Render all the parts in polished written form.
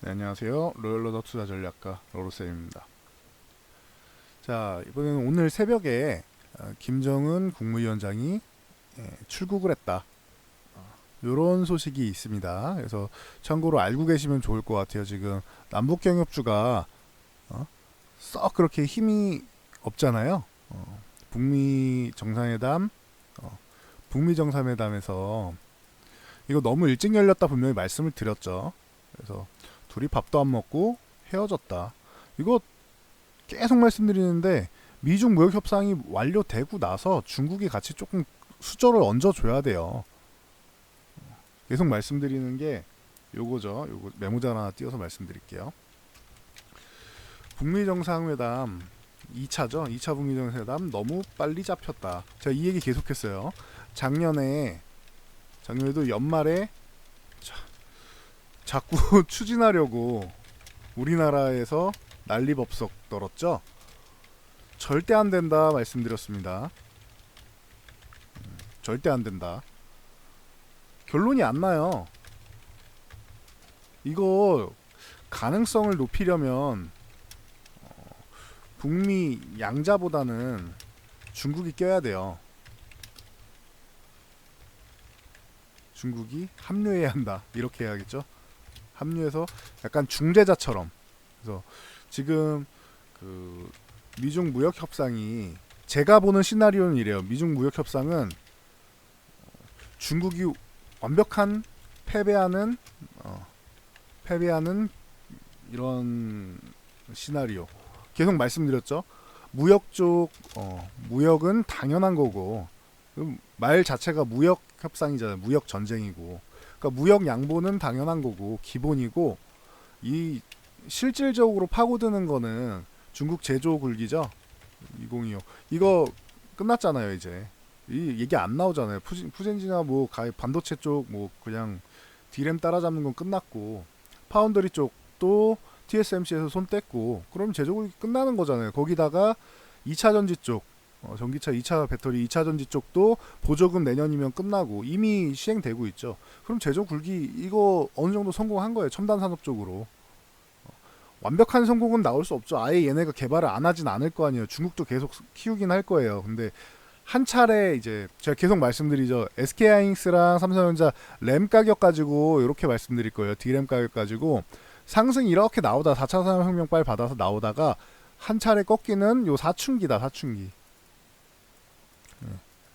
네, 안녕하세요. 로열러더 투자 전략가 로로쌤입니다. 자, 이번에는 오늘 새벽에 김정은 국무위원장이 출국을 했다. 이런 소식이 있습니다. 그래서 참고로 알고 계시면 좋을 것 같아요. 지금 남북 경협주가 썩 그렇게 힘이 없잖아요. 북미 정상회담, 북미 정상회담에서 이거 너무 일찍 열렸다 분명히 말씀을 드렸죠. 그래서 둘이 밥도 안 먹고 헤어졌다. 이거 계속 말씀드리는데 미중 무역 협상이 완료되고 나서 중국이 같이 조금 수저를 얹어줘야 돼요. 계속 말씀드리는 게 요거죠. 요거 메모장 하나 띄워서 말씀드릴게요. 북미 정상회담 2차죠. 2차 북미 정상회담 너무 빨리 잡혔다. 제가 이 얘기 계속했어요. 작년에도 연말에 자꾸 추진하려고 우리나라에서 난리법석 떨었죠. 절대 안 된다 말씀드렸습니다. 절대 안 된다. 결론이 안 나요. 이거 가능성을 높이려면 북미 양자보다는 중국이 껴야 돼요. 중국이 합류해야 한다. 이렇게 해야겠죠. 합류해서 약간 중재자처럼. 그래서 지금 그 미중 무역 협상이 제가 보는 시나리오는 이래요. 미중 무역 협상은 중국이 완벽한 패배하는 이런 시나리오. 계속 말씀드렸죠. 무역은 당연한 거고 말 자체가 무역 협상이잖아요. 무역 전쟁이고. 그러니까 무역 양보는 당연한 거고 기본이고 이 실질적으로 파고드는 거는 중국 제조 굴기죠. 2025 이거 끝났잖아요. 이제 이 얘기 안 나오잖아요. 푸젠지나 뭐 반도체 쪽 뭐 그냥 디램 따라잡는 건 끝났고 파운드리 쪽도 TSMC에서 손 뗐고 그럼 제조 굴기 끝나는 거잖아요. 거기다가 2차 전지 쪽 전기차 2차 배터리 2차 전지 쪽도 보조금 내년이면 끝나고 이미 시행되고 있죠. 그럼 제조 굴기 이거 어느 정도 성공한 거예요. 첨단 산업 쪽으로. 완벽한 성공은 나올 수 없죠. 아예 얘네가 개발을 안 하진 않을 거 아니에요. 중국도 계속 키우긴 할 거예요. 근데 한 차례 이제 제가 계속 말씀드리죠. SK하이닉스랑 삼성전자 램 가격 가지고 이렇게 말씀드릴 거예요. D램 가격 가지고 상승이 이렇게 나오다 4차 산업혁명 빨 받아서 나오다가 한 차례 꺾이는 요 사춘기다.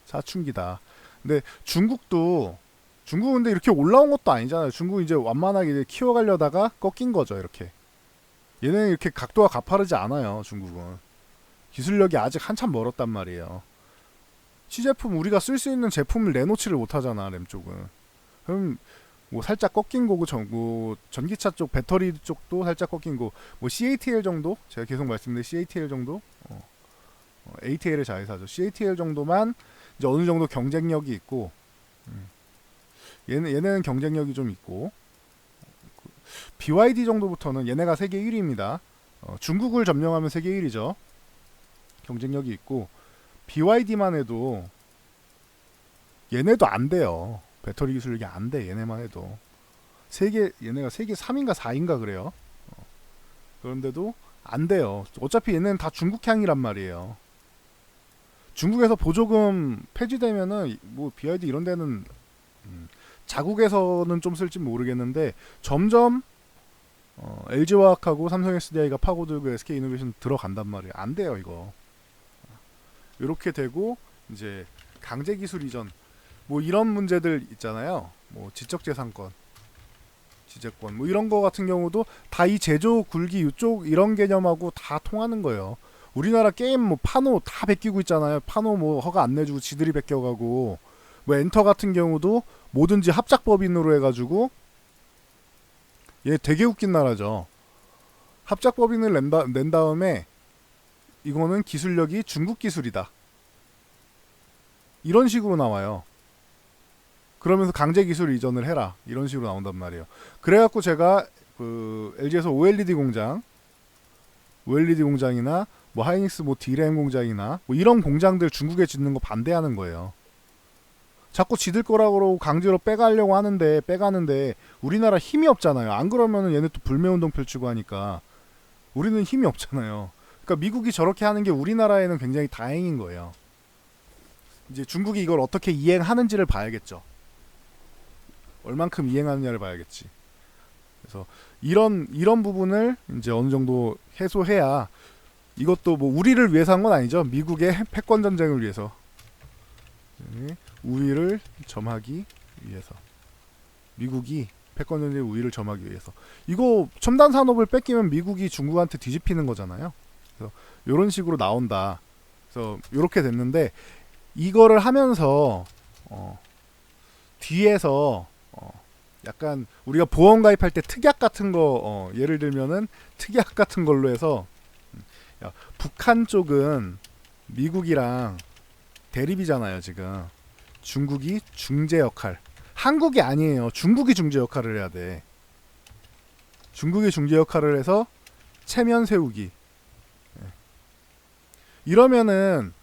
사춘기다. 근데 중국은 근데 이렇게 올라온 것도 아니잖아요. 중국 이제 완만하게 이제 키워가려다가 꺾인 거죠. 이렇게. 얘네는 이렇게 각도가 가파르지 않아요. 중국은. 기술력이 아직 한참 멀었단 말이에요. 시제품 우리가 쓸 수 있는 제품을 내놓지를 못하잖아. 램 쪽은. 그럼 뭐 살짝 꺾인 거고 뭐 전기차 쪽 배터리 쪽도 살짝 꺾인 거. 뭐 CATL 정도? 제가 계속 말씀드린 CATL 정도? ATL의 자회사죠. CATL 정도만 이제 어느 정도 경쟁력이 있고 얘네는 경쟁력이 좀 있고 BYD 정도부터는 얘네가 세계 1위입니다. 중국을 점령하면 세계 1위죠. 경쟁력이 있고 BYD만 해도 얘네도 안 돼요. 배터리 기술력이 안 돼. 얘네만 해도 얘네가 세계 3인가 4인가 그래요. 그런데도 안 돼요. 어차피 얘네는 다 중국향이란 말이에요. 중국에서 보조금 폐지되면은 뭐 BYD 이런 데는 자국에서는 좀 쓸지 모르겠는데 점점 LG화학하고 삼성 SDI가 파고들고 SK이노베이션 들어간단 말이에요. 안 돼요 이거. 이렇게 되고 이제 강제 기술 이전 뭐 이런 문제들 있잖아요. 뭐 지적재산권, 지재권 뭐 이런 거 같은 경우도 다 이 제조 굴기 이쪽 이런 개념하고 다 통하는 거예요. 우리나라 게임 뭐 파노 다 베끼고 있잖아요. 파노 뭐 허가 안 내주고 지들이 베껴가고 뭐 엔터 같은 경우도 뭐든지 합작법인으로 해가지고 얘 되게 웃긴 나라죠. 합작법인을 낸 다음에 이거는 기술력이 중국 기술이다. 이런 식으로 나와요. 그러면서 강제 기술 이전을 해라. 이런 식으로 나온단 말이에요. 그래갖고 제가 그 LG에서 OLED 공장이나 뭐 하이닉스 뭐 D램 공장이나 뭐 이런 공장들 중국에 짓는 거 반대하는 거예요. 자꾸 지들 거라고 그러고 강제로 빼가려고 하는데 빼가는데 우리나라 힘이 없잖아요. 안 그러면은 얘네 또 불매운동 펼치고 하니까 우리는 힘이 없잖아요. 그러니까 미국이 저렇게 하는 게 우리나라에는 굉장히 다행인 거예요. 이제 중국이 이걸 어떻게 이행하는지를 봐야겠죠. 얼만큼 이행하느냐를 봐야겠지. 그래서 이런 부분을 이제 어느 정도 해소해야 이것도 뭐 우리를 위해서 한 건 아니죠. 미국의 패권 전쟁을 위해서. 우위를 점하기 위해서. 미국이 패권 전쟁의 우위를 점하기 위해서. 이거 첨단 산업을 뺏기면 미국이 중국한테 뒤집히는 거잖아요. 그래서 이런 식으로 나온다. 그래서 이렇게 됐는데 이거를 하면서 뒤에서 약간 우리가 보험 가입할 때 특약 같은 거 예를 들면은 특약 같은 걸로 해서 야, 북한 쪽은 미국이랑 대립이잖아요 지금. 중국이 중재 역할, 한국이 아니에요. 중국이 중재 역할을 해야 돼. 중국이 중재 역할을 해서 체면 세우기. 이러면은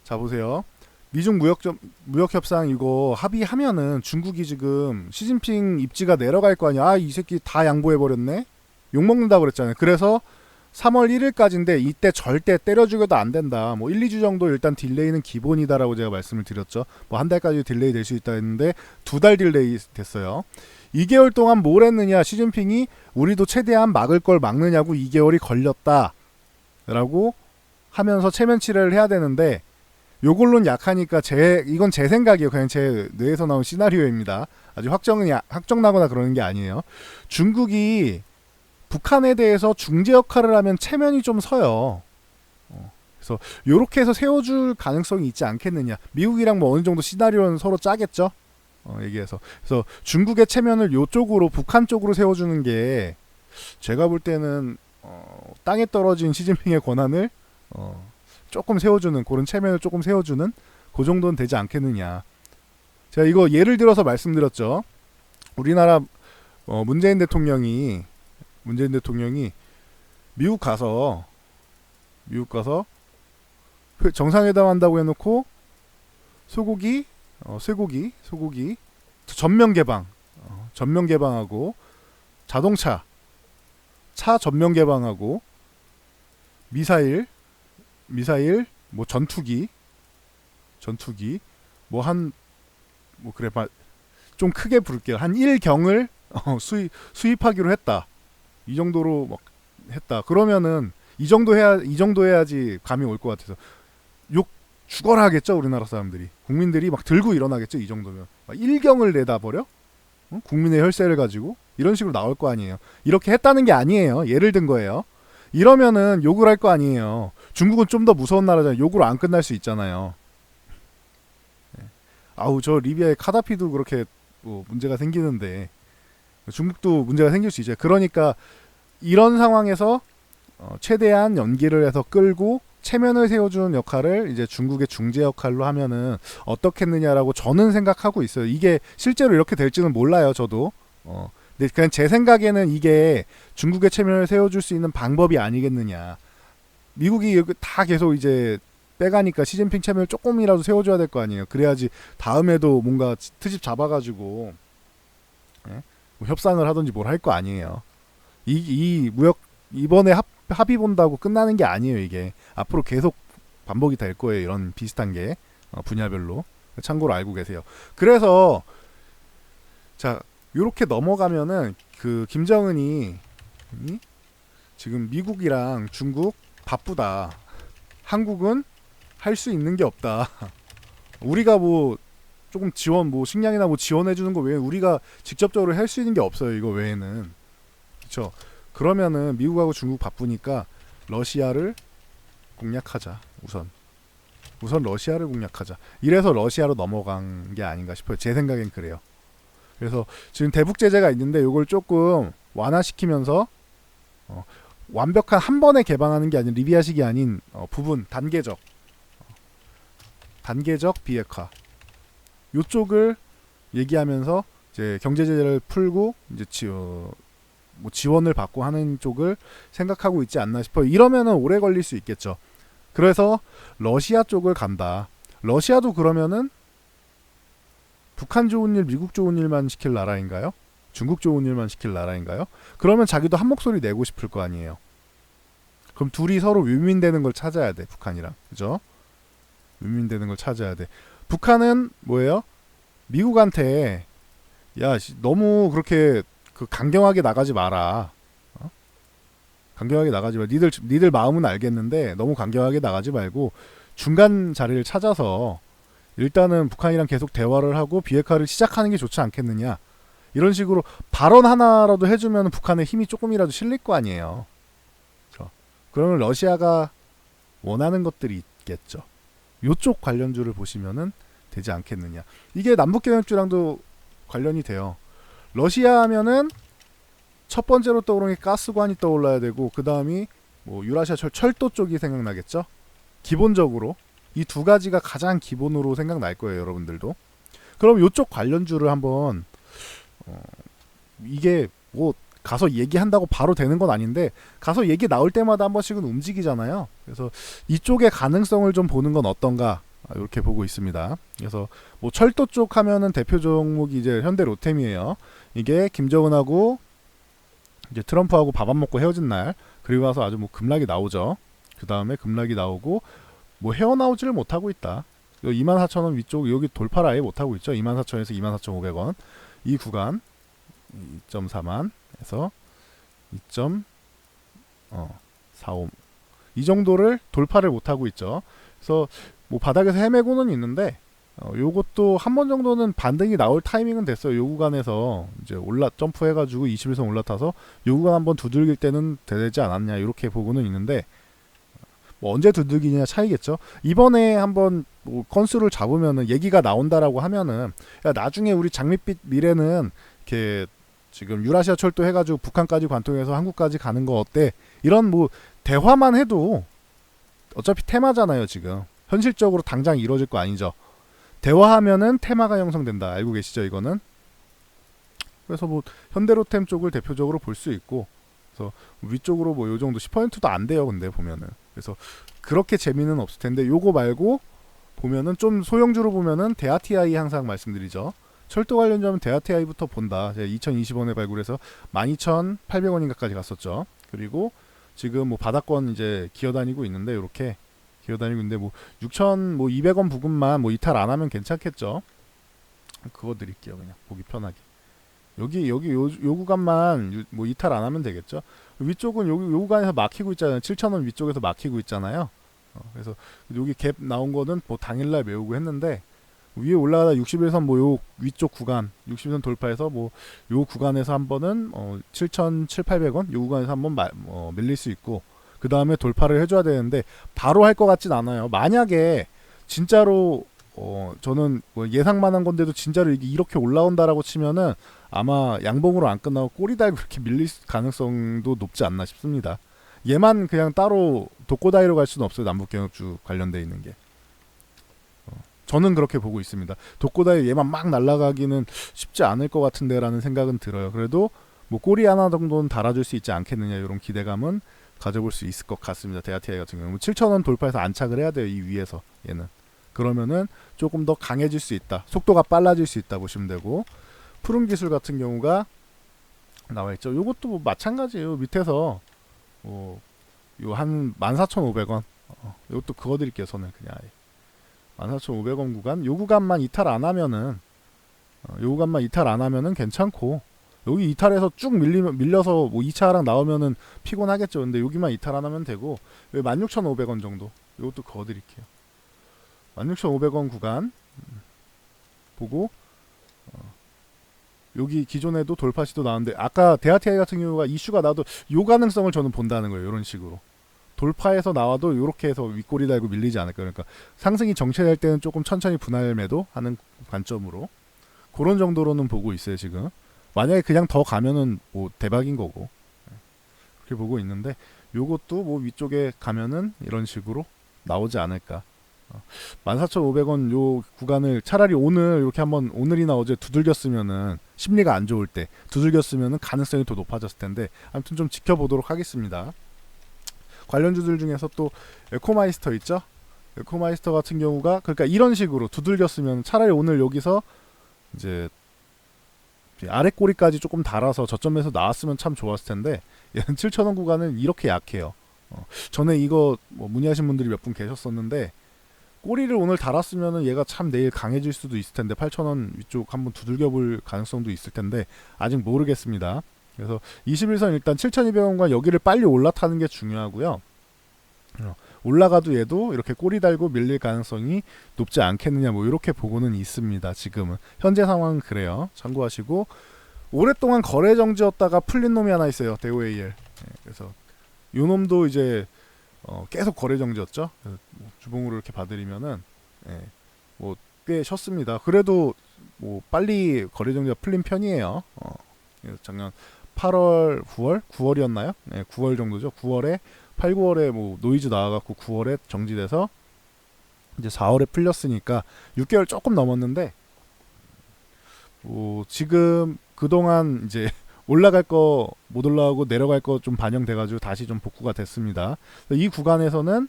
자 보세요. 미중 무역 협상 이거 합의하면은 중국이 지금 시진핑 입지가 내려갈 거 아니야. 아, 이 새끼 다 양보해 버렸네. 욕 먹는다 그랬잖아요. 그래서 3월 1일까지인데 이때 절대 때려 죽여도 안 된다. 뭐 1, 2주 정도 일단 딜레이는 기본이다라고 제가 말씀을 드렸죠. 뭐 한 달까지 딜레이 될 수 있다 했는데 2달 딜레이 됐어요. 2개월 동안 뭘 했느냐? 시진핑이 우리도 최대한 막을 걸 막느냐고 2개월이 걸렸다라고 하면서 체면 치레를 해야 되는데 요걸로는 약하니까 이건 제 생각이에요. 그냥 제 뇌에서 나온 시나리오입니다. 아주 확정나거나 그러는 게 아니에요. 중국이 북한에 대해서 중재 역할을 하면 체면이 좀 서요. 그래서 요렇게 해서 세워줄 가능성이 있지 않겠느냐. 미국이랑 뭐 어느 정도 시나리오는 서로 짜겠죠. 얘기해서. 그래서 중국의 체면을 요쪽으로 북한 쪽으로 세워주는 게 제가 볼 때는 땅에 떨어진 시진핑의 권한을 조금 세워주는 그런 체면을 조금 세워주는 그 정도는 되지 않겠느냐. 제가 이거 예를 들어서 말씀드렸죠. 우리나라 문재인 대통령이 미국 가서 정상회담 한다고 해놓고 쇠고기 전면 개방하고 자동차 차 전면 개방하고 미사일 뭐 전투기 뭐 그래 좀 크게 부를게요. 한 1경을 수입하기로 했다. 이 정도로 막 했다. 그러면은 이 정도 해야지 감이 올 것 같아서 욕 죽어라 하겠죠. 우리나라 사람들이 국민들이 막 들고 일어나겠죠. 이 정도면 막 1경을 내다 버려? 국민의 혈세를 가지고 이런 식으로 나올 거 아니에요. 이렇게 했다는 게 아니에요. 예를 든 거예요. 이러면은 욕을 할 거 아니에요. 중국은 좀 더 무서운 나라잖아요. 욕으로 안 끝날 수 있잖아요. 아우 저 리비아의 카다피도 그렇게 뭐 문제가 생기는데 중국도 문제가 생길 수 있죠. 그러니까 이런 상황에서 최대한 연기를 해서 끌고 체면을 세워주는 역할을 이제 중국의 중재 역할로 하면은 어떻겠느냐라고 저는 생각하고 있어요. 이게 실제로 이렇게 될지는 몰라요. 저도. 근데 그냥 제 생각에는 이게 중국의 체면을 세워줄 수 있는 방법이 아니겠느냐. 미국이 다 계속 이제 빼가니까 시진핑 체면을 조금이라도 세워줘야 될 거 아니에요. 그래야지 다음에도 뭔가 트집 잡아가지고 뭐 협상을 하든지 뭘 할 거 아니에요. 이 무역 이번에 합의 본다고 끝나는 게 아니에요. 이게 앞으로 계속 반복이 될 거예요. 이런 비슷한 게 분야별로 참고로 알고 계세요. 그래서 자 요렇게 넘어가면은 그 김정은이 지금 미국이랑 중국 바쁘다. 한국은 할 수 있는 게 없다. 우리가 뭐 조금 지원 뭐 식량이나 뭐 지원해 주는 거 외에 우리가 직접적으로 할 수 있는 게 없어요. 이거 외에는. 그렇죠. 그러면은 미국하고 중국 바쁘니까 러시아를 공략하자. 우선 러시아를 공략하자. 이래서 러시아로 넘어간 게 아닌가 싶어요. 제 생각엔 그래요. 그래서 지금 대북 제재가 있는데 이걸 조금 완화시키면서 완벽한 한 번에 개방하는 게 아닌 리비아식이 아닌 부분 단계적 비핵화 요쪽을 얘기하면서 이제 경제 제재를 풀고 이제 뭐 지원을 받고 하는 쪽을 생각하고 있지 않나 싶어요. 이러면은 오래 걸릴 수 있겠죠. 그래서 러시아 쪽을 간다. 러시아도 그러면은 북한 좋은 일, 미국 좋은 일만 시킬 나라인가요? 중국 좋은 일만 시킬 나라인가요? 그러면 자기도 한 목소리 내고 싶을 거 아니에요. 그럼 둘이 서로 윈윈되는 걸 찾아야 돼. 북한이랑. 그죠? 윈윈되는 걸 찾아야 돼. 북한은 뭐예요? 미국한테 야 너무 그렇게 그 강경하게 나가지 마라. 어? 강경하게 나가지 마. 니들 마음은 알겠는데 너무 강경하게 나가지 말고 중간 자리를 찾아서 일단은 북한이랑 계속 대화를 하고 비핵화를 시작하는 게 좋지 않겠느냐. 이런 식으로 발언 하나라도 해주면 북한의 힘이 조금이라도 실릴 거 아니에요. 그렇죠? 그러면 러시아가 원하는 것들이 있겠죠. 요쪽 관련주를 보시면은 되지 않겠느냐. 이게 남북경협주랑도 관련이 돼요. 러시아 하면은 첫 번째로 떠오르는 게 가스관이 떠올라야 되고 그 다음이 뭐 유라시아 철도 쪽이 생각나겠죠. 기본적으로 이 두 가지가 가장 기본으로 생각날 거예요, 여러분들도. 그럼 요쪽 관련주를 한번 이게 뭐 가서 얘기한다고 바로 되는 건 아닌데 가서 얘기 나올 때마다 한 번씩은 움직이잖아요. 그래서 이쪽의 가능성을 좀 보는 건 어떤가 이렇게 보고 있습니다. 그래서 뭐 철도 쪽 하면은 대표 종목이 이제 현대 로템이에요. 이게 김정은하고 이제 트럼프하고 밥 안 먹고 헤어진 날 그리고 와서 아주 뭐 급락이 나오죠. 그 다음에 급락이 나오고 뭐 헤어나오지를 못하고 있다. 24,000원 위쪽 여기 돌파를 아예 못하고 있죠. 24,000원에서 24,500원 이 구간 2.4만 에서 2.45 이 정도를 돌파를 못하고 있죠. 그래서 뭐 바닥에서 헤매고는 있는데 요것도 한 번 정도는 반등이 나올 타이밍은 됐어요. 요 구간에서 이제 점프해가지고 21선 올라타서 요 구간 한번 두들길 때는 되지 않았냐 이렇게 보고는 있는데 뭐 언제 두들기냐 차이겠죠. 이번에 한번 뭐 건수를 잡으면은 얘기가 나온다라고 하면은 야, 나중에 우리 장밋빛 미래는 이렇게 지금 유라시아 철도 해가지고 북한까지 관통해서 한국까지 가는 거 어때? 이런 뭐 대화만 해도 어차피 테마잖아요. 지금 현실적으로 당장 이루어질 거 아니죠. 대화하면은 테마가 형성된다. 알고 계시죠? 이거는. 그래서 뭐 현대로템 쪽을 대표적으로 볼 수 있고 그래서 위쪽으로 뭐 요 정도 10%도 안 돼요. 근데 보면은 그래서 그렇게 재미는 없을 텐데 요거 말고 보면은 좀 소형주로 보면은 데아티아이 항상 말씀드리죠. 철도 관련주하면 데아티아이부터 본다. 제가 2020원에 발굴해서 12,800원인가까지 갔었죠. 그리고 지금 뭐 바닥권 이제 기어다니고 있는데 이렇게 기어다니고 있는데 뭐 6,200원 부근만 뭐 이탈 안 하면 괜찮겠죠. 그거 드릴게요. 그냥 보기 편하게. 여기 요 구간만 뭐 이탈 안 하면 되겠죠. 위쪽은 요 구간에서 막히고 있잖아요. 7,000원 위쪽에서 막히고 있잖아요. 그래서 여기 갭 나온 거는 뭐 당일날 메우고 했는데 위에 올라가다 61선 뭐 요 위쪽 구간 60선 돌파해서 뭐 요 구간에서 한 번은 7,700~800원 요 구간에서 한번 밀릴 수 있고 그 다음에 돌파를 해줘야 되는데 바로 할 것 같진 않아요. 만약에 진짜로 저는 뭐 예상만 한 건데도 진짜로 이게 이렇게 올라온다라고 치면은 아마 양봉으로 안 끝나고 꼬리 달고 이렇게 밀릴 가능성도 높지 않나 싶습니다. 얘만 그냥 따로 독고다이로 갈 수는 없어요. 남북경협주 관련돼 있는 게. 저는 그렇게 보고 있습니다. 독고다이 얘만 막 날아가기는 쉽지 않을 것 같은데라는 생각은 들어요. 그래도 뭐 꼬리 하나 정도는 달아줄 수 있지 않겠느냐 이런 기대감은 가져볼 수 있을 것 같습니다. 데아티아이 같은 경우는 7,000원 돌파해서 안착을 해야 돼요. 이 위에서 얘는. 그러면은 조금 더 강해질 수 있다. 속도가 빨라질 수 있다 보시면 되고 푸른기술 같은 경우가 나와있죠. 요것도 뭐 마찬가지예요. 밑에서 요 한 14,500원 요것도 그거 드릴게요. 손을 그냥 아예 14,500원 구간 요 구간만 이탈 안 하면은 요 구간만 이탈 안 하면은 괜찮고 여기 이탈해서 쭉 밀려서 뭐 2차 하락 나오면은 피곤하겠죠. 근데 여기만 이탈 안 하면 되고 16,500원 정도 요것도 그거 드릴게요. 16,500원 구간 보고 여기 기존에도 돌파 시도 나왔는데 아까 데아티아이 같은 경우가 이슈가 나도 요 가능성을 저는 본다는 거예요. 이런 식으로 돌파해서 나와도 이렇게 해서 윗꼬리 달고 밀리지 않을까. 그러니까 상승이 정체될 때는 조금 천천히 분할 매도 하는 관점으로 그런 정도로는 보고 있어요. 지금 만약에 그냥 더 가면은 뭐 대박인 거고 그렇게 보고 있는데 요것도 뭐 위쪽에 가면은 이런 식으로 나오지 않을까. 14,500원 요 구간을 차라리 오늘 이렇게 한번 오늘이나 어제 두들겼으면은 심리가 안 좋을 때 두들겼으면은 가능성이 더 높아졌을 텐데 아무튼 좀 지켜보도록 하겠습니다. 관련주들 중에서 또 에코마이스터 있죠. 에코마이스터 같은 경우가 그러니까 이런 식으로 두들겼으면 차라리 오늘 여기서 이제 아래 꼬리까지 조금 달아서 저점에서 나왔으면 참 좋았을 텐데 얘는 7,000원 구간은 이렇게 약해요. 전에 이거 뭐 문의하신 분들이 몇 분 계셨었는데 꼬리를 오늘 달았으면은 얘가 참 내일 강해질 수도 있을 텐데 8,000원 위쪽 한번 두들겨 볼 가능성도 있을 텐데 아직 모르겠습니다. 그래서 21선 일단 7,200원과 여기를 빨리 올라타는 게 중요하고요. 올라가도 얘도 이렇게 꼬리 달고 밀릴 가능성이 높지 않겠느냐 뭐 이렇게 보고는 있습니다. 지금은 현재 상황은 그래요. 참고하시고 오랫동안 거래 정지였다가 풀린 놈이 하나 있어요. 대우AL. 그래서 요 놈도 이제 계속 거래 정지였죠. 뭐 주봉으로 이렇게 봐드리면은 뭐 꽤 쉬었습니다. 그래도 뭐 빨리 거래 정지가 풀린 편이에요. 작년 8월, 9월, 9월이었나요? 9월 정도죠. 9월에 8, 9월에 뭐 노이즈 나와갖고 9월에 정지돼서 이제 4월에 풀렸으니까 6개월 조금 넘었는데 뭐 지금 그동안 이제 올라갈 거 못 올라가고 내려갈 거 좀 반영돼가지고 다시 좀 복구가 됐습니다. 이 구간에서는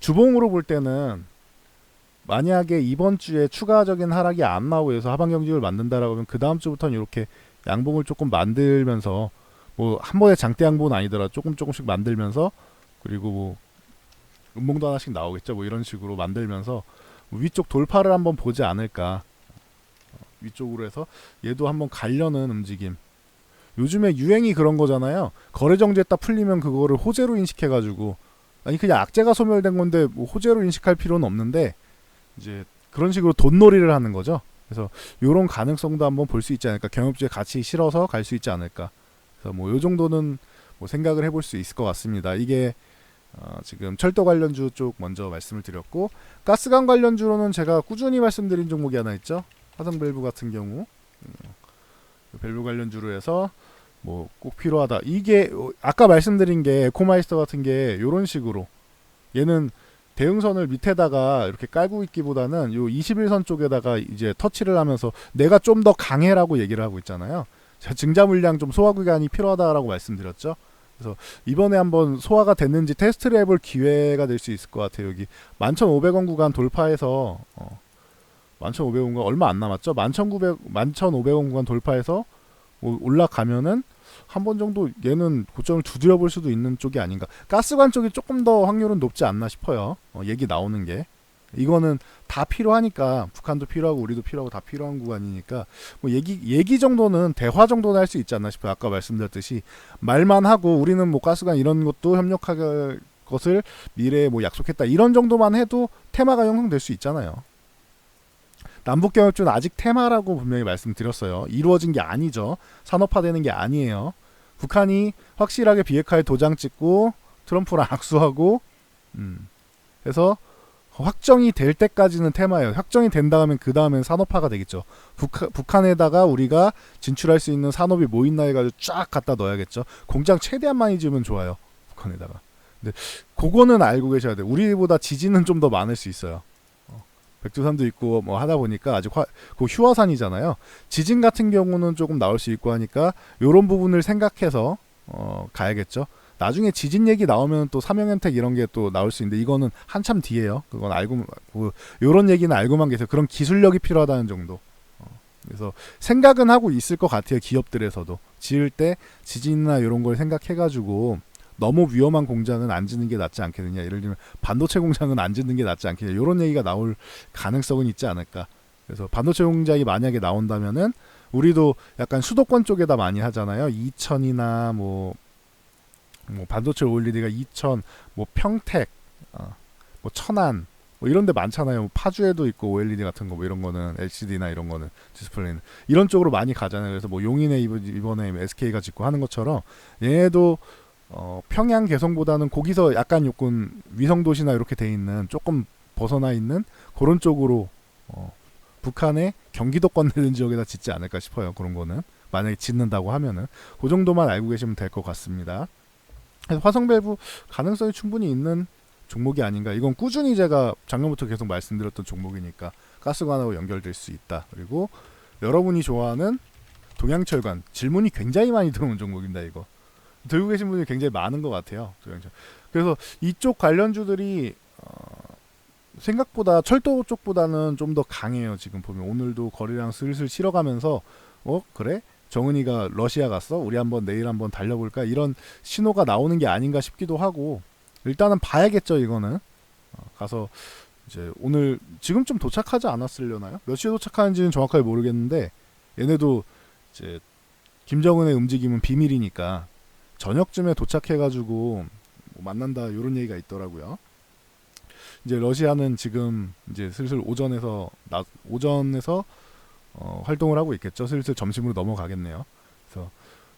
주봉으로 볼 때는 만약에 이번 주에 추가적인 하락이 안 나오고 해서 하방 경직을 만든다라고 하면 그 다음 주부터는 이렇게 양봉을 조금 만들면서 뭐 한 번에 장대 양봉은 아니더라도 조금씩 만들면서 그리고 뭐 음봉도 하나씩 나오겠죠. 뭐 이런 식으로 만들면서 위쪽 돌파를 한번 보지 않을까. 위쪽으로 해서 얘도 한번 가려는 움직임. 요즘에 유행이 그런 거잖아요. 거래 정지에 딱 풀리면 그거를 호재로 인식해가지고 아니 그냥 악재가 소멸된 건데 뭐 호재로 인식할 필요는 없는데 이제 그런 식으로 돈놀이를 하는 거죠. 그래서 요런 가능성도 한번 볼 수 있지 않을까. 경협주에 같이 실어서 갈 수 있지 않을까. 그래서 뭐 요 정도는 뭐 생각을 해볼 수 있을 것 같습니다. 이게 지금 철도 관련주 쪽 먼저 말씀을 드렸고 가스관 관련주로는 제가 꾸준히 말씀드린 종목이 하나 있죠. 화성밸브 같은 경우 밸브 관련주로 해서 뭐 꼭 필요하다. 이게 아까 말씀드린 게 에코마이스터 같은 게 요런 식으로 얘는 대응선을 밑에다가 이렇게 깔고 있기보다는 요 21선 쪽에다가 이제 터치를 하면서 내가 좀 더 강해라고 얘기를 하고 있잖아요. 제가 증자 물량 좀 소화 구간이 필요하다라고 말씀드렸죠. 그래서 이번에 한번 소화가 됐는지 테스트를 해볼 기회가 될 수 있을 것 같아요. 여기 11,500원 구간 돌파해서 11,500원 구간 얼마 안 남았죠. 11,500원 구간 돌파해서 올라가면은 한 번 정도 얘는 고점을 두드려 볼 수도 있는 쪽이 아닌가. 가스관 쪽이 조금 더 확률은 높지 않나 싶어요. 얘기 나오는 게. 이거는 다 필요하니까 북한도 필요하고 우리도 필요하고 다 필요한 구간이니까 뭐 얘기 정도는 대화 정도는 할 수 있지 않나 싶어요. 아까 말씀드렸듯이 말만 하고 우리는 뭐 가스관 이런 것도 협력할 것을 미래에 뭐 약속했다 이런 정도만 해도 테마가 형성될 수 있잖아요. 남북경협주는 아직 테마라고 분명히 말씀드렸어요. 이루어진 게 아니죠. 산업화되는 게 아니에요. 북한이 확실하게 비핵화에 도장 찍고 트럼프랑 악수하고 해서 확정이 될 때까지는 테마예요. 확정이 된 다음엔 그 다음엔 산업화가 되겠죠. 북한에다가 우리가 진출할 수 있는 산업이 뭐 있나 해가지고 쫙 갖다 넣어야겠죠. 공장 최대한 많이 지으면 좋아요. 북한에다가. 근데 그거는 알고 계셔야 돼요. 우리보다 지진은 좀 더 많을 수 있어요. 백두산도 있고 뭐 하다 보니까 아직 그 휴화산이잖아요. 지진 같은 경우는 조금 나올 수 있고 하니까 요런 부분을 생각해서 가야겠죠. 나중에 지진 얘기 나오면 또 삼형현택 이런 게 또 나올 수 있는데 이거는 한참 뒤에요. 그건 알고 요런 얘기는 알고만 계세요. 그런 기술력이 필요하다는 정도. 그래서 생각은 하고 있을 것 같아요. 기업들에서도 지을 때 지진이나 이런 걸 생각해가지고 너무 위험한 공장은 안 짓는 게 낫지 않겠느냐. 예를 들면 반도체 공장은 안 짓는 게 낫지 않겠냐. 이런 얘기가 나올 가능성은 있지 않을까. 그래서 반도체 공장이 만약에 나온다면은 우리도 약간 수도권 쪽에다 많이 하잖아요. 이천이나 뭐 반도체 OLED가 이천, 뭐 평택, 뭐 천안, 뭐 이런 데 많잖아요. 뭐 파주에도 있고 OLED 같은 거 뭐 이런 거는 LCD나 이런 거는 디스플레이는 이런 쪽으로 많이 가잖아요. 그래서 뭐 용인에 이번에 SK가 짓고 하는 것처럼 얘도 평양 개성보다는 거기서 약간 요건 위성도시나 이렇게 돼 있는 조금 벗어나 있는 그런 쪽으로 북한의 경기도권 내는 지역에다 짓지 않을까 싶어요. 그런 거는 만약에 짓는다고 하면은 그 정도만 알고 계시면 될 것 같습니다. 그래서 화성밸브 가능성이 충분히 있는 종목이 아닌가. 이건 꾸준히 제가 작년부터 계속 말씀드렸던 종목이니까 가스관하고 연결될 수 있다. 그리고 여러분이 좋아하는 동양철관 질문이 굉장히 많이 들어오는 종목입니다. 이거 들고 계신 분이 굉장히 많은 것 같아요. 그래서 이쪽 관련주들이 생각보다 철도 쪽보다는 좀 더 강해요. 지금 보면 오늘도 거래량 슬슬 실어가면서 그래? 정은이가 러시아 갔어? 우리 한번 내일 한번 달려볼까? 이런 신호가 나오는 게 아닌가 싶기도 하고 일단은 봐야겠죠. 이거는 가서 이제 오늘 지금쯤 도착하지 않았으려나요? 몇 시에 도착하는지는 정확하게 모르겠는데 얘네도 이제 김정은의 움직임은 비밀이니까 저녁쯤에 도착해가지고 뭐 만난다 이런 얘기가 있더라고요. 이제 러시아는 지금 이제 슬슬 오전에서 활동을 하고 있겠죠. 슬슬 점심으로 넘어가겠네요. 그래서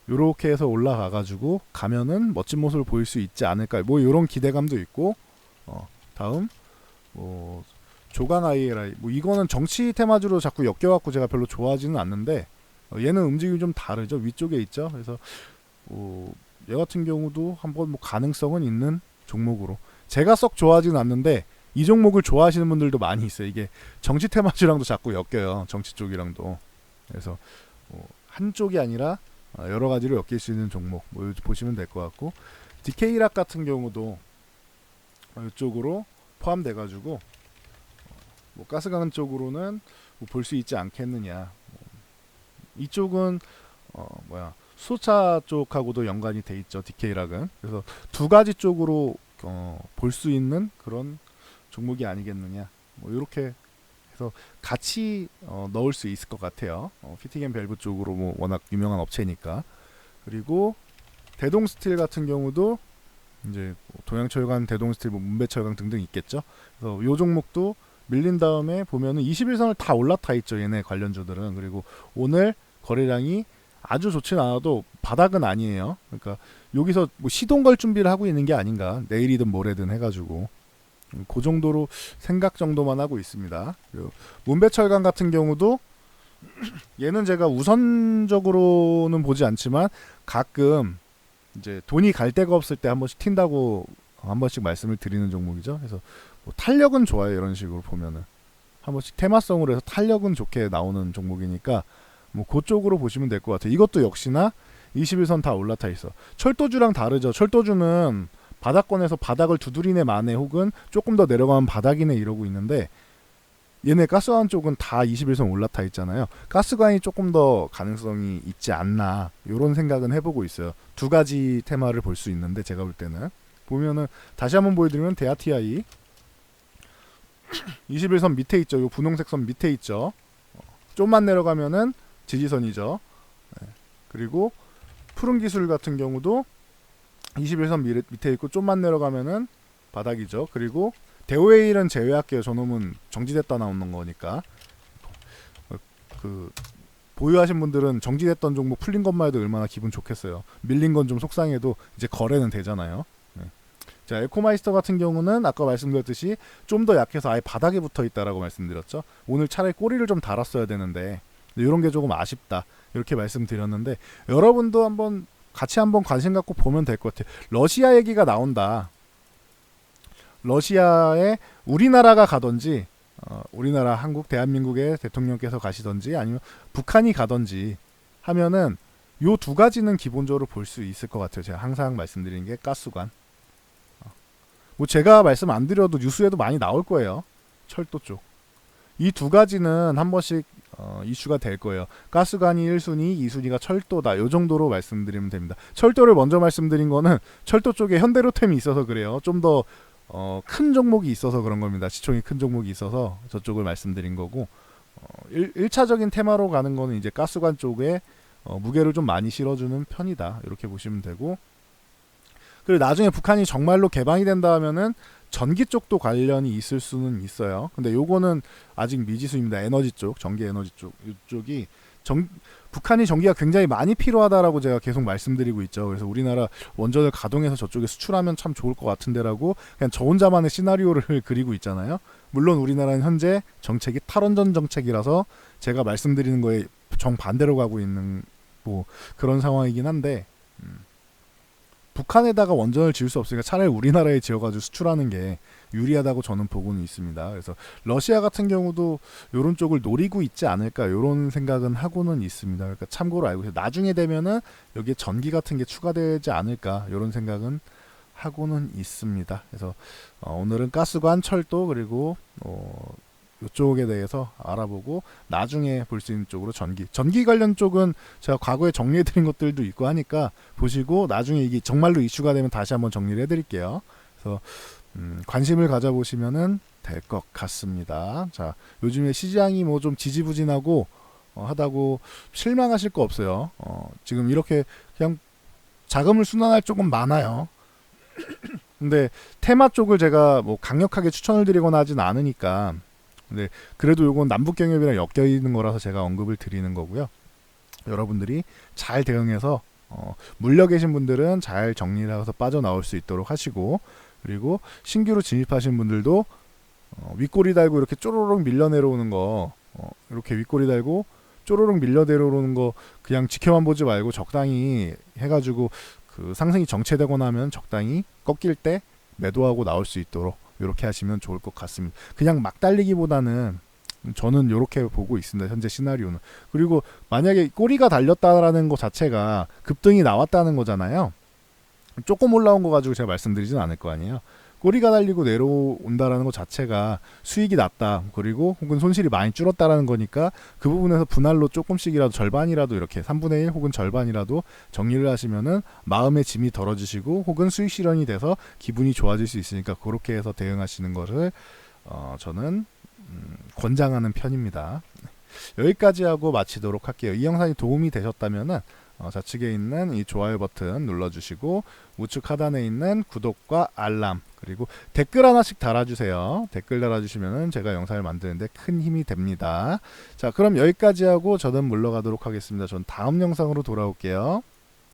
요렇게 해서 올라가가지고 가면은 멋진 모습을 보일 수 있지 않을까. 뭐 이런 기대감도 있고 다음 뭐 조강 ILI 뭐 이거는 정치 테마주로 자꾸 엮여갖고 제가 별로 좋아하지는 않는데 얘는 움직임이 좀 다르죠. 위쪽에 있죠. 그래서 얘 같은 경우도 한번 뭐 가능성은 있는 종목으로 제가 썩 좋아하지는 않는데 이 종목을 좋아하시는 분들도 많이 있어요. 이게 정치 테마주랑도 자꾸 엮여요. 정치 쪽이랑도. 그래서 한쪽이 아니라 여러 가지로 엮일 수 있는 종목 뭐 보시면 될 것 같고 DK락 같은 경우도 이쪽으로 포함돼 가지고 뭐 가스관 쪽으로는 뭐 볼 수 있지 않겠느냐. 이쪽은 수소차 쪽하고도 연관이 돼 있죠. DK락은. 그래서 두 가지 쪽으로 볼 수 있는 그런 종목이 아니겠느냐. 뭐 이렇게 해서 같이 넣을 수 있을 것 같아요. 피팅앤 밸브 쪽으로 뭐 워낙 유명한 업체니까. 그리고 대동스틸 같은 경우도 이제 동양철강, 대동스틸, 뭐 문배철강 등등 있겠죠. 그래서 요 종목도 밀린 다음에 보면은 21선을 다 올라타 있죠. 얘네 관련주들은. 그리고 오늘 거래량이 아주 좋진 않아도 바닥은 아니에요. 그러니까 여기서 뭐 시동 걸 준비를 하고 있는 게 아닌가. 내일이든 모레든 해가지고 그 정도로 생각 정도만 하고 있습니다. 그리고 문배철강 같은 경우도 얘는 제가 우선적으로는 보지 않지만 가끔 이제 돈이 갈 데가 없을 때 한 번씩 튄다고 한 번씩 말씀을 드리는 종목이죠. 그래서 뭐 탄력은 좋아요. 이런 식으로 보면은 한 번씩 테마성으로 해서 탄력은 좋게 나오는 종목이니까 뭐 그쪽으로 보시면 될 것 같아요. 이것도 역시나 21선 다 올라타 있어. 철도주랑 다르죠. 철도주는 바닥권에서 바닥을 두드리네 마네 혹은 조금 더 내려가면 바닥이네 이러고 있는데 얘네 가스관 쪽은 다 21선 올라타 있잖아요. 가스관이 조금 더 가능성이 있지 않나 이런 생각은 해보고 있어요. 두 가지 테마를 볼 수 있는데 제가 볼 때는 보면은 다시 한번 보여드리면 대하TI 21선 밑에 있죠. 요 분홍색 선 밑에 있죠. 좀만 내려가면은 지지선이죠. 그리고 푸른 기술 같은 경우도 21선 밑에 있고 좀만 내려가면은 바닥이죠. 그리고 대우에일은 제외할게요. 저놈은 정지됐다 나오는 거니까. 그 보유하신 분들은 정지됐던 종목 풀린 것만 해도 얼마나 기분 좋겠어요. 밀린 건 좀 속상해도 이제 거래는 되잖아요. 자, 에코마이스터 같은 경우는 아까 말씀드렸듯이 좀 더 약해서 아예 바닥에 붙어 있다라고 말씀드렸죠. 오늘 차라리 꼬리를 좀 달았어야 되는데 이런 게 조금 아쉽다. 이렇게 말씀드렸는데 여러분도 같이 한번 관심 갖고 보면 될 것 같아요. 러시아 얘기가 나온다. 러시아에 우리나라가 가든지 우리나라 한국 대한민국의 대통령께서 가시든지 아니면 북한이 가든지 하면은 요 두 가지는 기본적으로 볼 수 있을 것 같아요. 제가 항상 말씀드리는 게 가스관. 뭐 제가 말씀 안 드려도 뉴스에도 많이 나올 거예요. 철도 쪽. 이 두 가지는 한 번씩 이슈가 될 거예요. 가스관이 1순위, 2순위가 철도다. 요 정도로 말씀드리면 됩니다. 철도를 먼저 말씀드린 거는 철도 쪽에 현대로템이 있어서 그래요. 좀 더 큰 종목이 있어서 그런 겁니다. 시총이 큰 종목이 있어서 저쪽을 말씀드린 거고 1차적인 테마로 가는 거는 이제 가스관 쪽에 무게를 좀 많이 실어주는 편이다. 이렇게 보시면 되고 그리고 나중에 북한이 정말로 개방이 된다 하면은 전기 쪽도 관련이 있을 수는 있어요. 근데 요거는 아직 미지수입니다. 에너지 쪽, 전기 에너지 쪽 이쪽이 북한이 전기가 굉장히 많이 필요하다라고 제가 계속 말씀드리고 있죠. 그래서 우리나라 원전을 가동해서 저쪽에 수출하면 참 좋을 것 같은데라고 그냥 저 혼자만의 시나리오를 그리고 있잖아요. 물론 우리나라는 현재 정책이 탈원전 정책이라서 제가 말씀드리는 거에 정반대로 가고 있는 뭐 그런 상황이긴 한데 북한에다가 원전을 지을 수 없으니까 차라리 우리나라에 지어가지고 수출하는 게 유리하다고 저는 보고는 있습니다. 그래서 러시아 같은 경우도 이런 쪽을 노리고 있지 않을까 이런 생각은 하고는 있습니다. 그러니까 참고로 알고 있어요. 나중에 되면은 여기에 전기 같은 게 추가되지 않을까 이런 생각은 하고는 있습니다. 그래서 오늘은 가스관, 철도 그리고 이쪽에 대해서 알아보고 나중에 볼 수 있는 쪽으로 전기 관련 쪽은 제가 과거에 정리해드린 것들도 있고 하니까 보시고 나중에 이게 정말로 이슈가 되면 다시 한번 정리를 해드릴게요. 그래서 관심을 가져보시면은 될 것 같습니다. 자, 요즘에 시장이 뭐 좀 지지부진하고 하다고 실망하실 거 없어요. 지금 이렇게 그냥 자금을 순환할 쪽은 많아요. 근데 테마 쪽을 제가 뭐 강력하게 추천을 드리거나 하진 않으니까, 근데 그래도 요건 남북 경협이랑 엮여 있는 거라서 제가 언급을 드리는 거고요. 여러분들이 잘 대응해서 물려 계신 분들은 잘 정리를 해서 빠져나올 수 있도록 하시고, 그리고 신규로 진입하신 분들도 윗꼬리 달고 이렇게 쪼로록 밀려 내려오는 거, 이렇게 윗꼬리 달고 쪼로록 밀려 내려오는 거 그냥 지켜만 보지 말고 적당히 해가지고 그 상승이 정체되거나 하면 적당히 꺾일 때 매도하고 나올 수 있도록 이렇게 하시면 좋을 것 같습니다. 그냥 막 달리기보다는 저는 이렇게 보고 있습니다. 현재 시나리오는. 그리고 만약에 꼬리가 달렸다라는 것 자체가 급등이 나왔다는 거잖아요. 조금 올라온 거 가지고 제가 말씀드리진 않을 거 아니에요. 꼬리가 달리고 내려온다라는 것 자체가 수익이 났다, 그리고 혹은 손실이 많이 줄었다라는 거니까 그 부분에서 분할로 조금씩이라도 절반이라도 이렇게 3분의 1 혹은 절반이라도 정리를 하시면은 마음의 짐이 덜어지시고 혹은 수익 실현이 돼서 기분이 좋아질 수 있으니까 그렇게 해서 대응하시는 것을 저는 권장하는 편입니다. 여기까지 하고 마치도록 할게요. 이 영상이 도움이 되셨다면은 좌측에 있는 이 좋아요 버튼 눌러주시고 우측 하단에 있는 구독과 알람, 그리고 댓글 하나씩 달아주세요. 댓글 달아주시면 제가 영상을 만드는데 큰 힘이 됩니다. 자, 그럼 여기까지 하고 저는 물러가도록 하겠습니다. 전 다음 영상으로 돌아올게요.